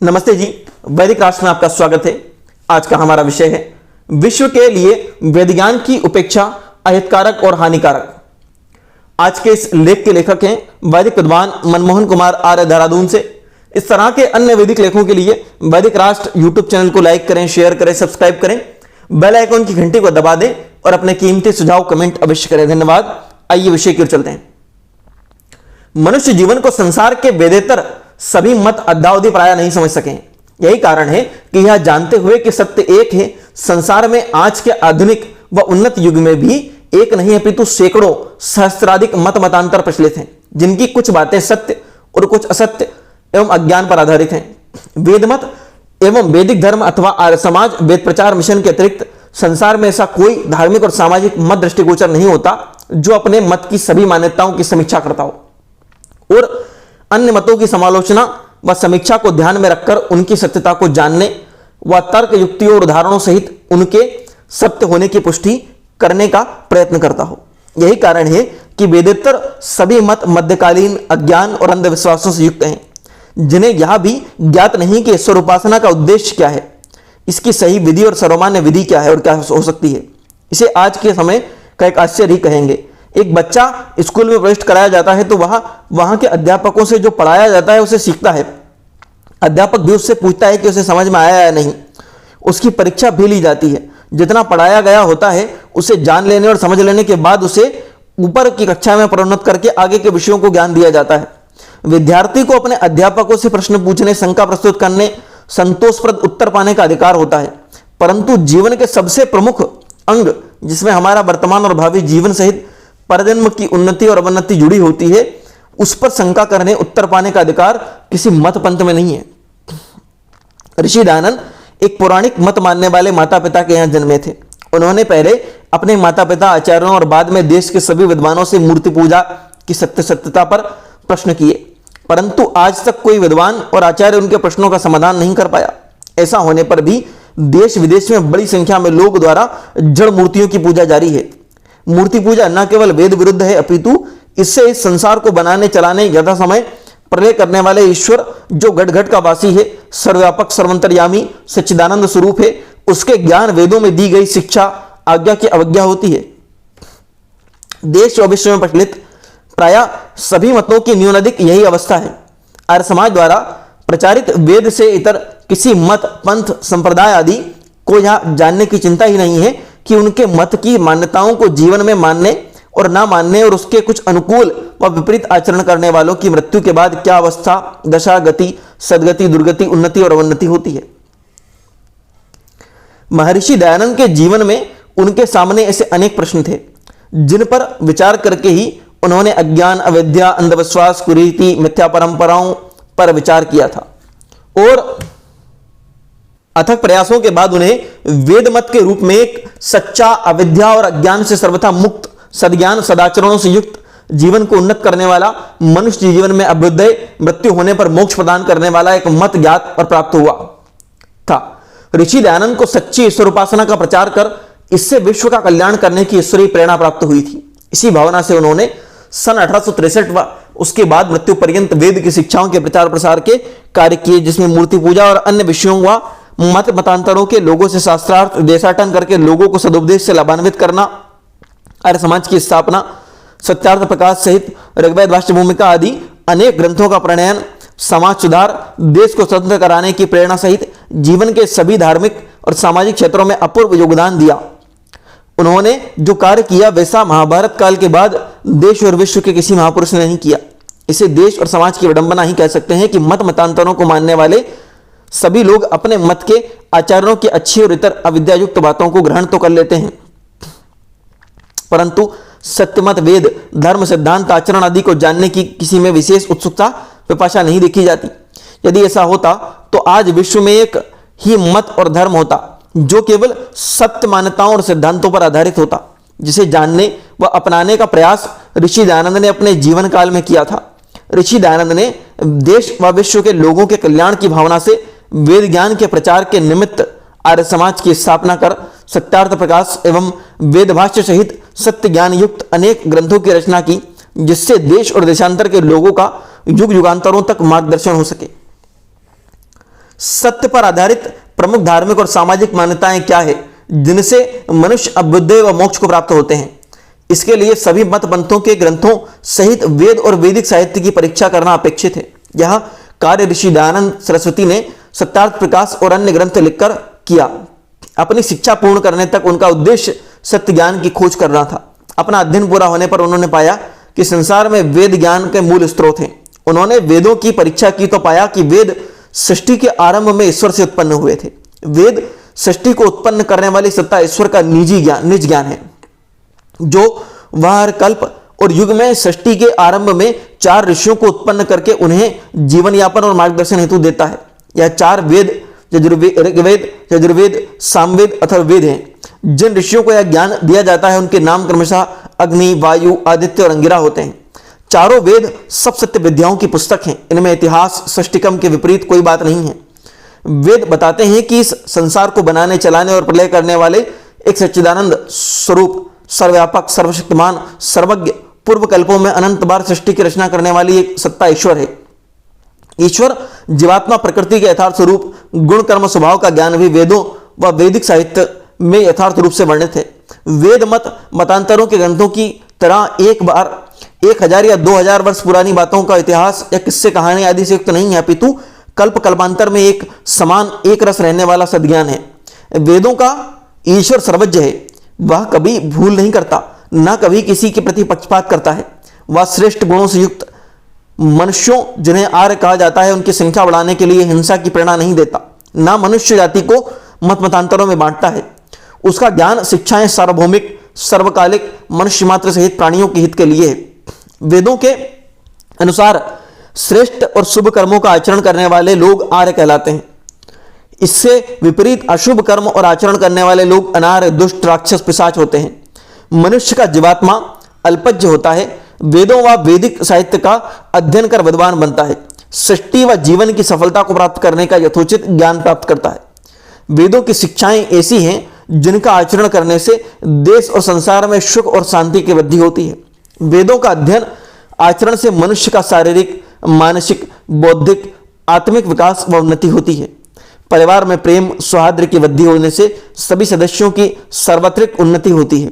नमस्ते जी, वैदिक राष्ट्र में आपका स्वागत है। आज का हमारा विषय है विश्व के लिए वेद ज्ञान की उपेक्षा अहितकारक और हानिकारक। आज के इस लेख के लेखक हैं वैदिक विद्वान मनमोहन कुमार आर्य, देहरादून से। इस तरह के अन्य वैदिक लेखों के लिए वैदिक राष्ट्र यूट्यूब चैनल को लाइक करें, शेयर करें, सब्सक्राइब करें, बेल आइकन की घंटी को दबा दें और अपने कीमती सुझाव कमेंट अवश्य करें। धन्यवाद। आइए विषय की ओर चलते हैं। मनुष्य जीवन को संसार के वेदेतर सभी मत अद्यावधि प्राय नहीं समझ सके। यही कारण है कि यह जानते हुए कि सत्य एक है, संसार में आज के आधुनिक व उन्नत युग में भी एक नहीं अपितु सैकड़ों सहस्त्राधिक मत मतांतर प्रचलित हैं, जिनकी कुछ बातें सत्य और कुछ असत्य एवं अज्ञान पर आधारित हैं। वेद मत एवं वैदिक धर्म अथवा आर्य समाज वेद प्रचार मिशन के अतिरिक्त संसार में ऐसा कोई धार्मिक और सामाजिक मत दृष्टिगोचर नहीं होता जो अपने मत की सभी मान्यताओं की समीक्षा करता हो और अन्य मतों की समालोचना व समीक्षा को ध्यान में रखकर उनकी सत्यता को जानने व तर्क युक्तियों और उदाहरणों सहित उनके सत्य होने की पुष्टि करने का प्रयत्न करता हो। यही कारण है कि वेदेतर सभी मत मध्यकालीन अज्ञान और अंधविश्वासों से युक्त हैं, जिन्हें यह भी ज्ञात नहीं कि ईश्वर उपासना का उद्देश्य क्या है, इसकी सही विधि और सर्वमान्य विधि क्या है और क्या हो सकती है। इसे आज के समय का एक आश्चर्य ही कहेंगे। एक बच्चा स्कूल में प्रवेश कराया जाता है तो वहां के अध्यापकों से जो पढ़ाया जाता है उसे सीखता है। अध्यापक भी उससे पूछता है कि उसे समझ में आया या नहीं। उसकी परीक्षा भी ली जाती है। जितना पढ़ाया गया होता है उसे जान लेने और समझ लेने के बाद उसे ऊपर की कक्षा में प्रोन्नत करके आगे के विषयों को ज्ञान दिया जाता है। विद्यार्थी को अपने अध्यापकों से प्रश्न पूछने, शंका प्रस्तुत करने, संतोषप्रद उत्तर पाने का अधिकार होता है, परंतु जीवन के सबसे प्रमुख अंग जिसमें हमारा वर्तमान और भावी जीवन सहित परजन्म की उन्नति और अवन्नति जुड़ी होती है, उस पर शंका करने, उत्तर पाने का अधिकार किसी मत पंथ में नहीं है। ऋषि दयानंद एक पौराणिक मत मानने वाले माता पिता के यहां जन्मे थे। उन्होंने पहले अपने माता पिता, आचार्यों और बाद में देश के सभी विद्वानों से मूर्ति पूजा की सत्यता पर प्रश्न किए, परंतु आज तक कोई विद्वान और आचार्य उनके प्रश्नों का समाधान नहीं कर पाया। ऐसा होने पर भी देश विदेश में बड़ी संख्या में लोग द्वारा जड़ मूर्तियों की पूजा जारी है। मूर्ति पूजा न केवल वेद विरुद्ध है, अपितु इससे इस संसार को बनाने, चलाने, यथा समय प्रलय करने वाले ईश्वर जो घट घट का वासी है, सर्वव्यापक, सर्वंतर्यामी, सच्चिदानंद स्वरूप है, उसके ज्ञान वेदों में दी गई शिक्षा आज्ञा की अवज्ञा होती है। देश और विश्व में प्रचलित प्राय सभी मतों की न्यूनाधिक यही अवस्था है। आर्य समाज द्वारा प्रचारित वेद से इतर किसी मत, पंथ, संप्रदाय आदि को यह जानने की चिंता ही नहीं है कि उनके मत की मान्यताओं को जीवन में मानने और ना मानने और उसके कुछ अनुकूल व विपरीत आचरण करने वालों की मृत्यु के बाद क्या अवस्था, दशा, गति, सदगति, दुर्गति, उन्नति और अवन्नति होती है। महर्षि दयानंद के जीवन में उनके सामने ऐसे अनेक प्रश्न थे जिन पर विचार करके ही उन्होंने अज्ञान, अविद्या, अंधविश्वास, कुरीति, मिथ्या परंपराओं पर विचार किया था और अथक प्रयासों के बाद उन्हें वेद मत के रूप में एक सच्चा, अविद्या और अज्ञान से सर्वथा मुक्त, सद्ज्ञान, सदाचरणों से युक्त, जीवन को उन्नत करने वाला, मनुष्य जीवन में अभ्युदय, मृत्यु होने पर मोक्ष प्रदान करने वाला एक मत ज्ञात और प्राप्त हुआ था। ऋषि दयानंद को सच्ची ईश्वर उपासना का प्रचार कर इससे विश्व का कल्याण करने की ईश्वरीय प्रेरणा प्राप्त हुई थी। इसी भावना से उन्होंने सन 1863 व उसके बाद मृत्यु पर्यंत वेद की शिक्षाओं के प्रचार प्रसार के कार्य किए, जिसमें मूर्ति पूजा और अन्य विषयों व मत मतांतरों के लोगों से शास्त्रार्थ देशाटन करके लोगों को सदुपदेश से लाभान्वित करना, आर्य समाज की स्थापना, सत्यार्थ प्रकाश सहित ऋग्वेद भाष्य भूमिका आदि अनेक ग्रंथों का प्रणयन, समाज सुधार, देश को स्वतंत्र कराने की प्रेरणा सहित जीवन के सभी धार्मिक और सामाजिक क्षेत्रों में अपूर्व योगदान दिया। उन्होंने जो कार्य किया वैसा महाभारत काल के बाद देश और विश्व के किसी महापुरुष ने नहीं किया। इसे देश और समाज की विडंबना ही कह सकते हैं कि मत मतांतरों को मानने वाले सभी लोग अपने मत के आचार्यों की अच्छी और इतर अविद्यायुक्त बातों को ग्रहण तो कर लेते हैं, परंतु सत्यमत, वेद, धर्म, सिद्धांत, आचरण आदि को जानने की किसी में विशेष उत्सुकता, पिपाशा नहीं देखी जाती। यदि ऐसा होता तो आज विश्व में एक ही मत और धर्म होता जो केवल सत्य मान्यताओं और सिद्धांतों पर आधारित होता, जिसे जानने व अपनाने का प्रयास ऋषि दयानंद ने अपने जीवन काल में किया था। ऋषि दयानंद ने देश व विश्व के लोगों के कल्याण की भावना से वेद ज्ञान के प्रचार के निमित्त आर्य समाज की स्थापना कर सत्यार्थ प्रकाश एवं वेद भाष्य सहित सत्य ज्ञान युक्त अनेक ग्रंथों की रचना की, जिससे देश और देशांतर के लोगों का युग युगांतरों तक मार्गदर्शन हो सके। सत्य पर आधारित प्रमुख धार्मिक और सामाजिक मान्यताएं क्या है जिनसे मनुष्य अभ्युदय व मोक्ष को प्राप्त होते हैं। इसके लिए सभी मत पंथों के ग्रंथों सहित वेद और वैदिक साहित्य की परीक्षा करना अपेक्षित है। यह कार्य ऋषि दयानंद सरस्वती ने सत्यार्थ प्रकाश और अन्य ग्रंथ लिखकर किया। अपनी शिक्षा पूर्ण करने तक उनका उद्देश्य सत्य ज्ञान की खोज करना था। अपना अध्ययन पूरा होने पर उन्होंने पाया कि संसार में वेद ज्ञान के मूल स्रोत हैं। उन्होंने वेदों की परीक्षा की तो पाया कि वेद सृष्टि के आरंभ में ईश्वर से उत्पन्न हुए थे। वेद सृष्टि को उत्पन्न करने वाली सत्ता ईश्वर का निज ज्ञान है, जो वह हर कल्प और युग में सृष्टि के आरंभ में 4 ऋषियों को उत्पन्न करके उन्हें जीवन यापन और मार्गदर्शन हेतु देता है। यह 4 वेद ऋग्वेद, यजुर्वेद, सामवेद, अथर्ववेद हैं। जिन ऋषियों को यह ज्ञान दिया जाता है उनके नाम क्रमशः अग्नि, वायु, आदित्य और अंगिरा होते हैं। चारों वेद सब सत्य विद्याओं की पुस्तक हैं। इनमें इतिहास, सृष्टिक्रम के विपरीत कोई बात नहीं है। वेद बताते हैं कि इस संसार को बनाने, चलाने और प्रलय करने वाले एक सच्चिदानंद स्वरूप, सर्वव्यापक, सर्वशक्तिमान, सर्वज्ञ, पूर्व कल्पों में अनंत बार सृष्टि की रचना करने वाली एक सत्ता ईश्वर है। ईश्वर जीवात्मा प्रकृति के यथार्थ स्वरूप, गुण, कर्म, स्वभाव का ज्ञान भी वेदों व वैदिक साहित्य में यथार्थ रूप से वर्णित है। वेद मतांतरों के ग्रंथों की तरह एक बार 1000 या 2000 वर्ष पुरानी बातों का इतिहास या किस्से कहानी आदि से युक्त नहीं है, अपितु कल्पांतर में एक समान, एक रस रहने वाला सद्ज्ञान है। वेदों का ईश्वर सर्वज्ञ है। वह कभी भूल नहीं करता, न कभी किसी के प्रति पक्षपात करता है। वह श्रेष्ठ गुणों से युक्त मनुष्यों, जिन्हें आर्य कहा जाता है, उनकी संख्या बढ़ाने के लिए हिंसा की प्रेरणा नहीं देता, न मनुष्य जाति को मतांतरों में बांटता है। उसका ज्ञान, शिक्षाएं सार्वभौमिक, सर्वकालिक, मनुष्य मात्र सहित प्राणियों के हित के लिए है। वेदों के अनुसार श्रेष्ठ और शुभ कर्मों का आचरण करने वाले लोग आर्य कहलाते हैं। इससे विपरीत अशुभ कर्म और आचरण करने वाले लोग अनार्य, दुष्ट, राक्षस, पिशाच होते हैं। मनुष्य का जीवात्मा अल्पज्ञ होता है। वेदों व वैदिक साहित्य का अध्ययन कर विद्वान बनता है। सृष्टि व जीवन की सफलता को प्राप्त करने का यथोचित ज्ञान प्राप्त करता है। वेदों की शिक्षाएं ऐसी हैं जिनका आचरण करने से देश और संसार में सुख और शांति की वृद्धि होती है। वेदों का अध्ययन आचरण से मनुष्य का शारीरिक, मानसिक, बौद्धिक, आत्मिक विकास व उन्नति होती है। परिवार में प्रेम, सौहार्द की वृद्धि होने से सभी सदस्यों की सार्वत्रिक उन्नति होती है।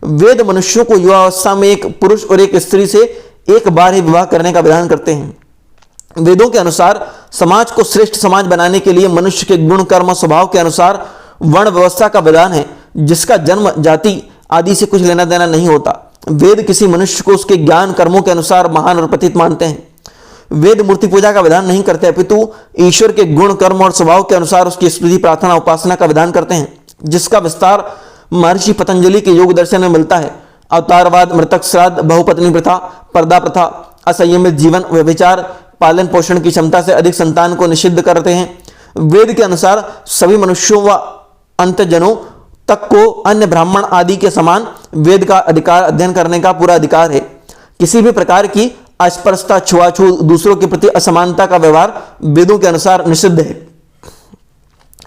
वेद मनुष्यों को युवावस्था में एक पुरुष और एक स्त्री से एक बार ही विवाह करने का विधान करते हैं। वेदों के अनुसार समाज को श्रेष्ठ समाज बनाने के लिए मनुष्य के गुण, कर्म, स्वभाव के अनुसार वर्ण व्यवस्था का विधान है, जिसका जन्म, जाति आदि से कुछ लेना देना नहीं होता। वेद किसी मनुष्य को उसके ज्ञान, कर्मों के अनुसार महान और पतित मानते हैं। वेद मूर्ति पूजा का विधान नहीं करते, अपितु ईश्वर के गुण, कर्म और स्वभाव के अनुसार उसकी स्तुति, प्रार्थना, उपासना का विधान करते हैं, जिसका विस्तार महर्षि पतंजलि के योग दर्शन में मिलता है। अवतारवाद, मृतक श्राद्ध, बहुपत्नी प्रथा, पर्दा प्रथा, असंयमित जीवन, व्यभिचार, पालन पोषण की क्षमता से अधिक संतान को निषिद्ध करते हैं। वेद के अनुसार सभी मनुष्यों व अंतजनों तक को अन्य ब्राह्मण आदि के समान वेद का अधिकार, अध्ययन करने का पूरा अधिकार है। किसी भी प्रकार की अस्पृश्यता, छुआछूत, दूसरों के प्रति असमानता का व्यवहार वेदों के अनुसार निषिद्ध है।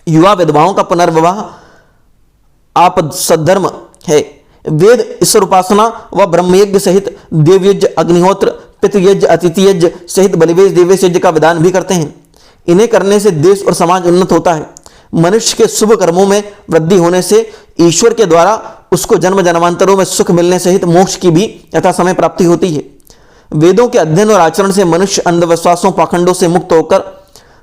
युवा विधवाओं का पुनर्विवाह आप सद्धर्म है। वेद ईश्वर उपासना व ब्रह्मयज्ञ सहित देवयज्ञ, अग्निहोत्र, पितृयज्ञ, अतिथि यज्ञ सहित बलिवेश, देवेश यज्ञ का विधान भी करते हैं। इन्हें करने से देश और समाज उन्नत होता है। मनुष्य के शुभ कर्मों में वृद्धि होने से ईश्वर के द्वारा उसको जन्म जन्मांतरों में सुख मिलने सहित मोक्ष की भी यथा समय प्राप्ति होती है। वेदों के अध्ययन और आचरण से मनुष्य अंधविश्वासों, पाखंडों से मुक्त होकर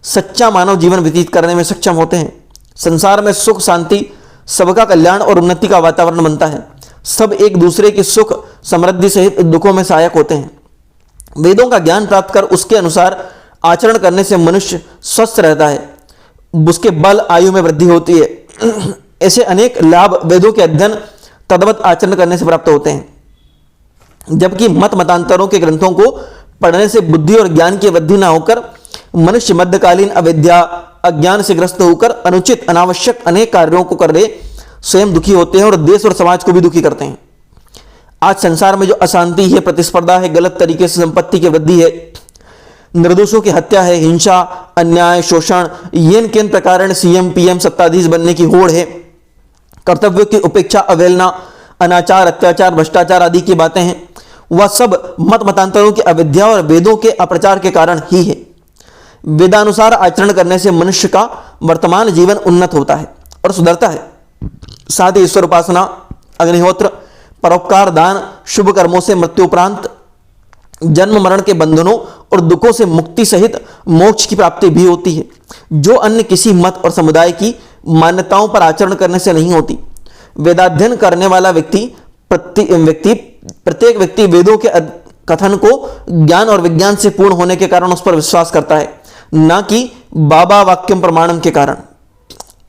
सच्चा मानव जीवन व्यतीत करने में सक्षम होते हैं। संसार में सुख, शांति, सबका कल्याण और उन्नति का वातावरण बनता है। सब एक दूसरे की सुख, समृद्धि सहित दुखों में सहायक होते हैं। वेदों का ज्ञान प्राप्त कर उसके अनुसार आचरण करने से मनुष्य स्वस्थ रहता है, उसके बल, आयु में वृद्धि होती है। ऐसे अनेक लाभ वेदों के अध्ययन, तद्वत आचरण करने से प्राप्त होते हैं। जबकि मतांतरों के ग्रंथों को पढ़ने से बुद्धि और ज्ञान की वृद्धि न होकर मनुष्य मध्यकालीन अविद्या, अज्ञान से ग्रस्त होकर अनुचित, अनावश्यक अनेक कार्यों को कर रहे स्वयं दुखी होते हैं और देश और समाज को भी दुखी करते हैं। आज संसार में जो अशांति है, प्रतिस्पर्धा है, गलत तरीके से संपत्ति की वृद्धि है, निर्दोषों की हत्या है, हिंसा, अन्याय, शोषण, येन केन प्रकार सीएम, पीएम, सत्ताधीश बनने की होड़ है, कर्तव्यों की उपेक्षा, अवहेलना, अनाचार, अत्याचार, भ्रष्टाचार आदि की बातें हैं, वह सब मतांतरों की अविद्या और वेदों के अप्रचार के कारण ही है। वेदानुसार आचरण करने से मनुष्य का वर्तमान जीवन उन्नत होता है और सुधरता है। साथ ही ईश्वर उपासना, अग्निहोत्र, परोपकार, दान, शुभ कर्मों से मृत्यु उपरांत जन्म मरण के बंधनों और दुखों से मुक्ति सहित मोक्ष की प्राप्ति भी होती है, जो अन्य किसी मत और समुदाय की मान्यताओं पर आचरण करने से नहीं होती। वेदाध्ययन करने वाला प्रत्येक व्यक्ति वेदों के कथन को ज्ञान और विज्ञान से पूर्ण होने के कारण उस पर विश्वास करता है, न कि बाबा वाक्यम प्रमाणम के कारण।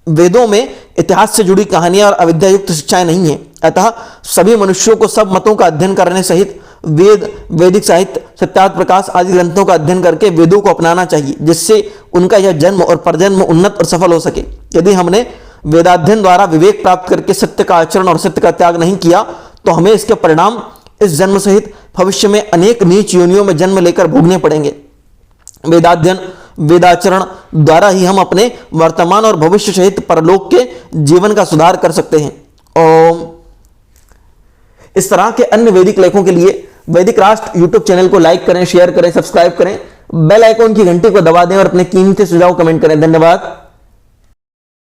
वेदों में इतिहास से जुड़ी कहानियां और अविद्यायुक्त शिक्षाएं नहीं है। अतः सभी मनुष्यों को सब मतों का अध्ययन करने सहित वेद, वैदिक साहित्य, सत्यार्थ प्रकाश आदि ग्रंथों का अध्ययन करके वेदों को अपनाना चाहिए, जिससे उनका यह जन्म और परजन्म उन्नत और सफल हो सके। यदि हमने वेदाध्ययन द्वारा विवेक प्राप्त करके सत्य का आचरण और सत्य का त्याग नहीं किया, तो हमें इसके परिणाम इस जन्म सहित भविष्य में अनेक नीच योनियों में जन्म लेकर भोगने पड़ेंगे। वेदाध्ययन, वेदाचरण द्वारा ही हम अपने वर्तमान और भविष्य सहित परलोक के जीवन का सुधार कर सकते हैं। ओम। इस तरह के अन्य वैदिक लेखों के लिए वैदिक राष्ट्र यूट्यूब चैनल को लाइक करें, शेयर करें, सब्सक्राइब करें, बेल आइकॉन की घंटी को दबा दें और अपने कीमती सुझाव कमेंट करें। धन्यवाद।